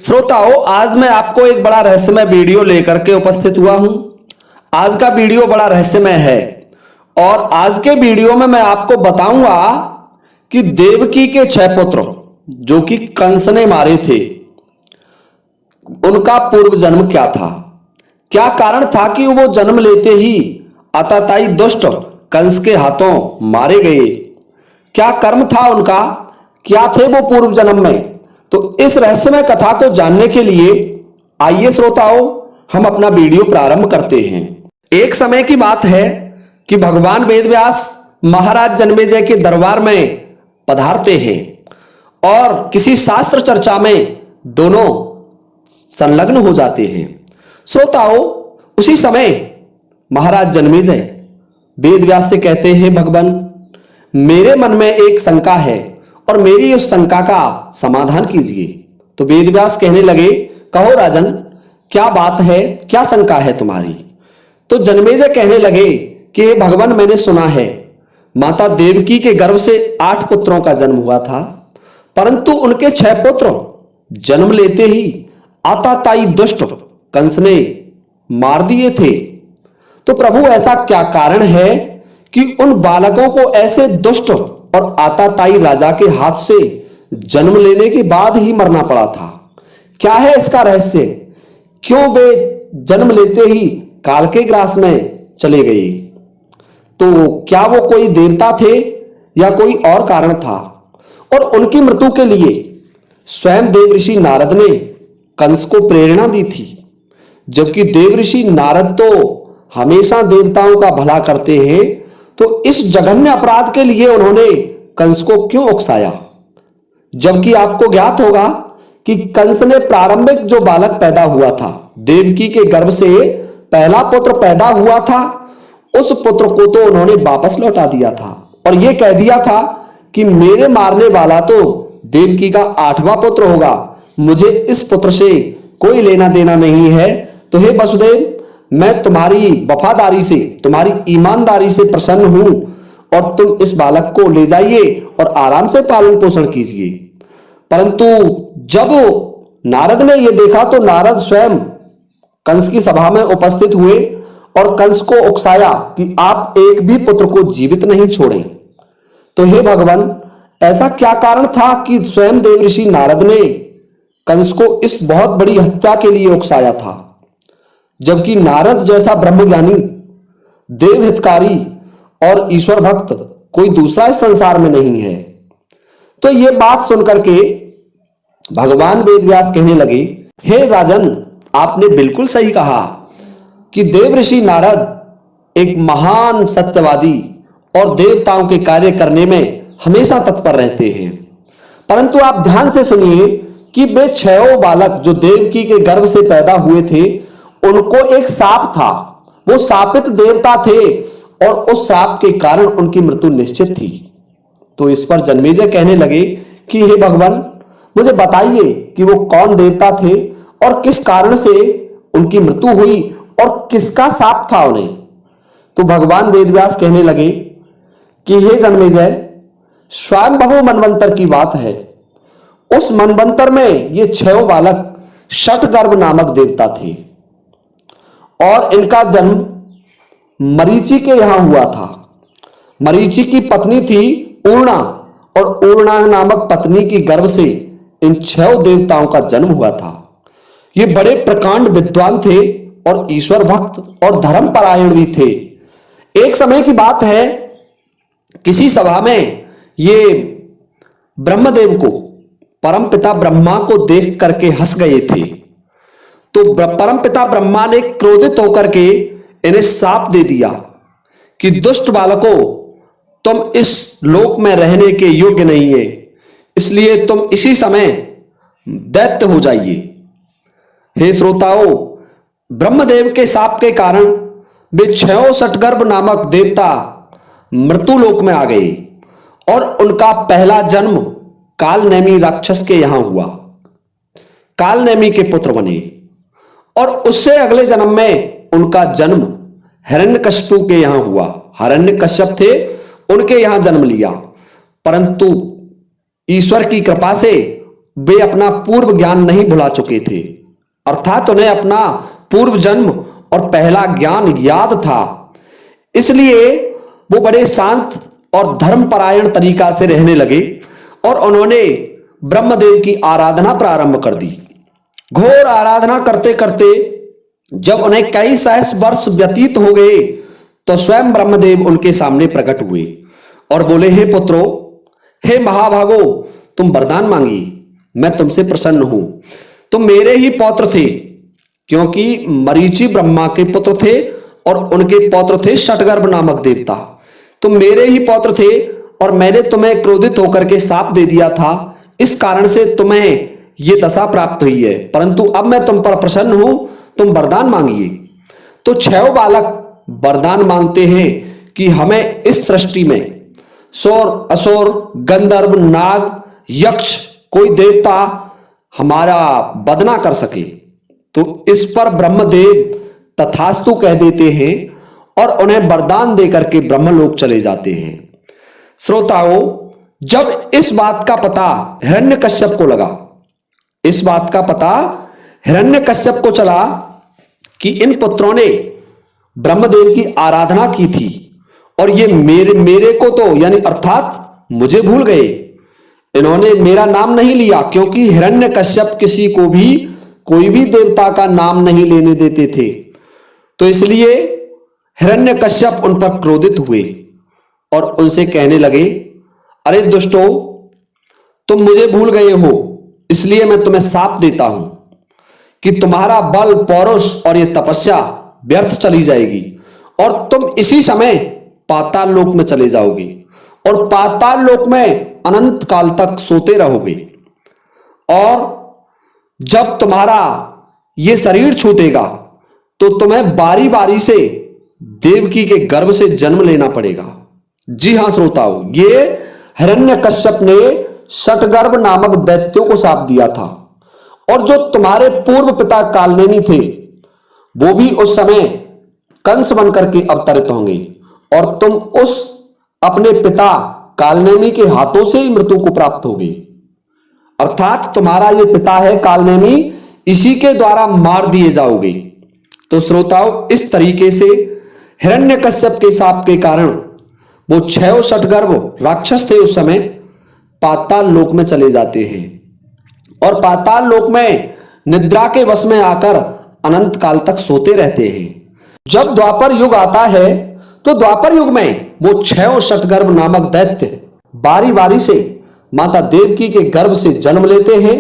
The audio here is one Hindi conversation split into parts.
श्रोताओं, आज मैं आपको एक बड़ा रहस्यमय वीडियो लेकर के उपस्थित हुआ हूं। आज का वीडियो बड़ा रहस्यमय है और आज के वीडियो में मैं आपको बताऊंगा कि देवकी के 6 पुत्र जो कि कंस ने मारे थे, उनका पूर्व जन्म क्या था। क्या कारण था कि वो जन्म लेते ही आतताई दुष्ट कंस के हाथों मारे गए। क्या कर्म था उनका, क्या थे वो पूर्व जन्म में। तो इस रहस्यमय कथा को जानने के लिए आइए श्रोताओं, हम अपना वीडियो प्रारंभ करते हैं। एक समय की बात है कि भगवान वेदव्यास महाराज जन्मेजय के दरबार में पधारते हैं और किसी शास्त्र चर्चा में दोनों संलग्न हो जाते हैं। श्रोताओं, उसी समय महाराज जन्मेजय वेदव्यास से कहते हैं, भगवान मेरे मन में एक शंका है और मेरी उस शंका का समाधान कीजिए। तो वेदव्यास कहने लगे, कहो राजन, क्या बात है, क्या शंका है तुम्हारी। तो जन्मेजय कहने लगे कि भगवान, मैंने सुना है माता देवकी के गर्भ से 8 पुत्रों का जन्म हुआ था, परंतु उनके 6 पुत्र जन्म लेते ही आतताई दुष्ट कंस ने मार दिए थे। तो प्रभु, ऐसा क्या कारण है कि उन बालकों को ऐसे दुष्ट और आतताई राजा के हाथ से जन्म लेने के बाद ही मरना पड़ा था। क्या है इसका रहस्य, क्यों वे जन्म लेते ही काल के ग्रास में चले गए। तो क्या वो कोई देवता थे या कोई और कारण था। और उनकी मृत्यु के लिए स्वयं देव ऋषि नारद ने कंस को प्रेरणा दी थी, जबकि देव ऋषि नारद तो हमेशा देवताओं का भला करते हैं। तो इस जघन्य अपराध के लिए उन्होंने कंस को क्यों उकसाया, जबकि आपको ज्ञात होगा कि कंस ने प्रारंभिक जो बालक पैदा हुआ था, देवकी के गर्भ से पहला पुत्र पैदा हुआ था, उस पुत्र को तो उन्होंने वापस लौटा दिया था और यह कह दिया था कि मेरे मारने वाला तो देवकी का 8वां पुत्र होगा, मुझे इस पुत्र से कोई लेना देना नहीं है। तो हे वसुदेव, मैं तुम्हारी वफादारी से, तुम्हारी ईमानदारी से प्रसन्न हूं और तुम इस बालक को ले जाइए और आराम से पालन पोषण कीजिए। परंतु जब नारद ने यह देखा तो नारद स्वयं कंस की सभा में उपस्थित हुए और कंस को उकसाया कि आप एक भी पुत्र को जीवित नहीं छोड़ें। तो हे भगवान, ऐसा क्या कारण था कि स्वयं देव ऋषि नारद ने कंस को इस बहुत बड़ी हत्या के लिए उकसाया था, जबकि नारद जैसा ब्रह्मज्ञानी, देव हितकारी और ईश्वर भक्त कोई दूसरा इस संसार में नहीं है। तो यह बात सुनकर के भगवान वेदव्यास कहने लगे, हे राजन, आपने बिल्कुल सही कहा कि देव ऋषि नारद एक महान सत्यवादी और देवताओं के कार्य करने में हमेशा तत्पर रहते हैं। परंतु आप ध्यान से सुनिए कि वे 6 बालक जो देवकी के गर्भ से पैदा हुए थे, उनको एक साप था, वो शापित देवता थे और उस साप के कारण उनकी मृत्यु निश्चित थी। तो इस पर जन्मेजय कहने लगे कि हे भगवान, मुझे बताइए कि वो कौन देवता थे और किस कारण से उनकी मृत्यु हुई और किसका साप था उन्हें। तो भगवान वेदव्यास कहने लगे कि हे जन्मेजय, स्वयंभू मनवंतर की बात है। उस मनवंतर में ये 6 बालक शतगर्भ नामक देवता थे और इनका जन्म मरीचि के यहां हुआ था। मरीचि की पत्नी थी ऊर्णा और ऊर्णा नामक पत्नी की गर्भ से इन 6 देवताओं का जन्म हुआ था। ये बड़े प्रकांड विद्वान थे और ईश्वर भक्त और धर्म परायण भी थे। एक समय की बात है, किसी सभा में ये ब्रह्मदेव को, परमपिता ब्रह्मा को देख करके हंस गए थे। तो परमपिता ब्रह्मा ने क्रोधित होकर के इन्हें शाप दे दिया कि दुष्ट बालकों, तुम इस लोक में रहने के योग्य नहीं है, इसलिए तुम इसी समय दैत्य हो जाइए। हे श्रोताओं, ब्रह्मदेव के शाप के कारण वे 6 शतगर्भ नामक देवता मृत्यु लोक में आ गए और उनका पहला जन्म कालनेमी राक्षस के यहां हुआ। कालनेमी के पुत्र बने और उससे अगले जन्म में उनका जन्म हिरण्यकश्यप के यहां हुआ। हिरण्यकश्यप थे, उनके यहां जन्म लिया, परंतु ईश्वर की कृपा से वे अपना पूर्व ज्ञान नहीं भुला चुके थे, अर्थात उन्हें अपना पूर्व जन्म और पहला ज्ञान याद था। इसलिए वो बड़े शांत और धर्मपरायण तरीका से रहने लगे और उन्होंने ब्रह्मदेव की आराधना प्रारंभ कर दी। घोर आराधना करते करते जब उन्हें कई सहस्र वर्ष व्यतीत हो गए तो स्वयं ब्रह्मदेव उनके सामने प्रकट हुए और बोले, हे पुत्रों, हे महाभागो, तुम वरदान मांगिए, मैं तुमसे प्रसन्न हूं। तुम मेरे ही पौत्र थे, क्योंकि मरीचि ब्रह्मा के पुत्र थे और उनके पौत्र थे शतगर्भ नामक देवता। तुम मेरे ही पौत्र थे और मैंने तुम्हें क्रोधित होकर के शाप दे दिया था, इस कारण से तुम्हें ये दशा प्राप्त हुई है, परंतु अब मैं तुम पर प्रसन्न हूं, तुम वरदान मांगिए। तो 6 बालक वरदान मांगते हैं कि हमें इस सृष्टि में सौर, असुर, गंधर्व, नाग, यक्ष, कोई देवता हमारा वध ना कर सके। तो इस पर ब्रह्मदेव तथास्तु कह देते हैं और उन्हें वरदान देकर के ब्रह्मलोक चले जाते हैं। श्रोताओं, जब इस बात का पता हिरण्यकश्यप को लगा, इस बात का पता हिरण्यकश्यप को चला कि इन पुत्रों ने ब्रह्मदेव की आराधना की थी और ये मेरे को तो यानी अर्थात मुझे भूल गए, इन्होंने मेरा नाम नहीं लिया, क्योंकि हिरण्यकश्यप किसी को भी कोई भी देवता का नाम नहीं लेने देते थे। तो इसलिए हिरण्यकश्यप उन पर क्रोधित हुए और उनसे कहने लगे, अरे दुष्टों, तुम मुझे भूल गए हो, इसलिए मैं तुम्हें शाप देता हूं कि तुम्हारा बल, पौरुष और ये तपस्या व्यर्थ चली जाएगी और तुम इसी समय पाताल लोक में चले जाओगे और पाताल लोक में अनंत काल तक सोते रहोगे। और जब तुम्हारा ये शरीर छूटेगा तो तुम्हें बारी बारी से देवकी के गर्भ से जन्म लेना पड़ेगा। जी हां श्रोताओ, ये हिरण्यकश्यप ने शतगर्भ नामक दैत्यों को शाप दिया था और जो तुम्हारे पूर्व पिता कालनेमी थे वो भी उस समय कंस बनकर के अवतरित होंगे और तुम उस अपने पिता कालनेमी के हाथों से ही मृत्यु को प्राप्त होगी। अर्थात तुम्हारा ये पिता है कालनेमी, इसी के द्वारा मार दिए जाओगे। तो श्रोताओं, इस तरीके से हिरण्यकश्यप के शाप के कारण वो 6 शतगर्भ राक्षस थे उस समय पाताल लोक में चले जाते हैं और पाताल लोक में निद्रा के वश में आकर अनंत काल तक सोते रहते हैं। जब द्वापर युग आता है तो द्वापर युग में वो 6 शतगर्भ नामक दैत्य बारी बारी से माता देवकी के गर्भ से जन्म लेते हैं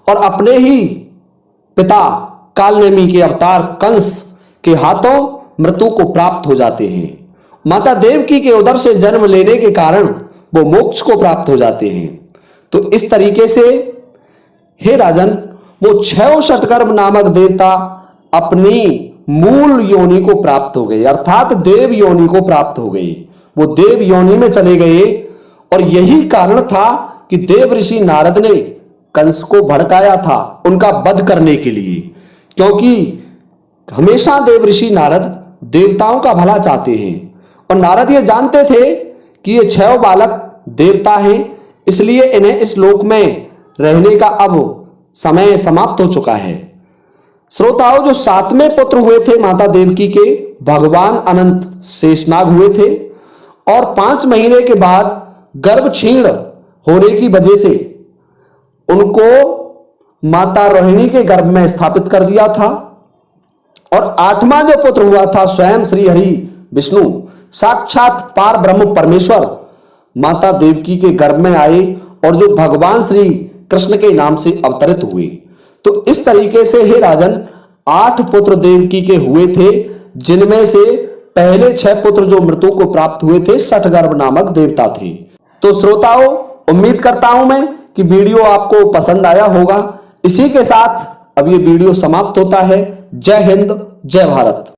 और अपने ही पिता कालनेमी के अवतार कंस के हाथों मृत्यु को प्राप्त हो जाते हैं। माता देवकी के उदर से जन्म लेने के कारण वो मोक्ष को प्राप्त हो जाते हैं। तो इस तरीके से हे राजन, वो 6 शतगर्भ नामक देवता अपनी मूल योनि को प्राप्त हो गए, अर्थात देव योनि को प्राप्त हो गए। वो देव योनि में चले गए और यही कारण था कि देव ऋषि नारद ने कंस को भड़काया था उनका वध करने के लिए, क्योंकि हमेशा देव ऋषि नारद देवताओं का भला चाहते हैं और नारद ये जानते थे कि ये 6 बालक देवता हैं, इसलिए इन्हें इस लोक में रहने का अब समय समाप्त हो चुका है। श्रोताओं, जो 7वें पुत्र हुए थे माता देवकी के, भगवान अनंत शेषनाग हुए थे और 5 महीने के बाद गर्भ क्षीण होने की वजह से उनको माता रोहिणी के गर्भ में स्थापित कर दिया था। और 8वां जो पुत्र हुआ था स्वयं श्री हरि विष्णु, साक्षात पार ब्रह्म परमेश्वर माता देवकी के गर्भ में आए और जो भगवान श्री कृष्ण के नाम से अवतरित हुए। तो इस तरीके से हे राजन 8 पुत्र देवकी के हुए थे, जिनमें से पहले 6 पुत्र जो मृत्यु को प्राप्त हुए थे शतगर्भ नामक देवता थे। तो श्रोताओं, उम्मीद करता हूं मैं कि वीडियो आपको पसंद आया होगा। इसी के साथ अब ये वीडियो समाप्त होता है। जय हिंद, जय भारत।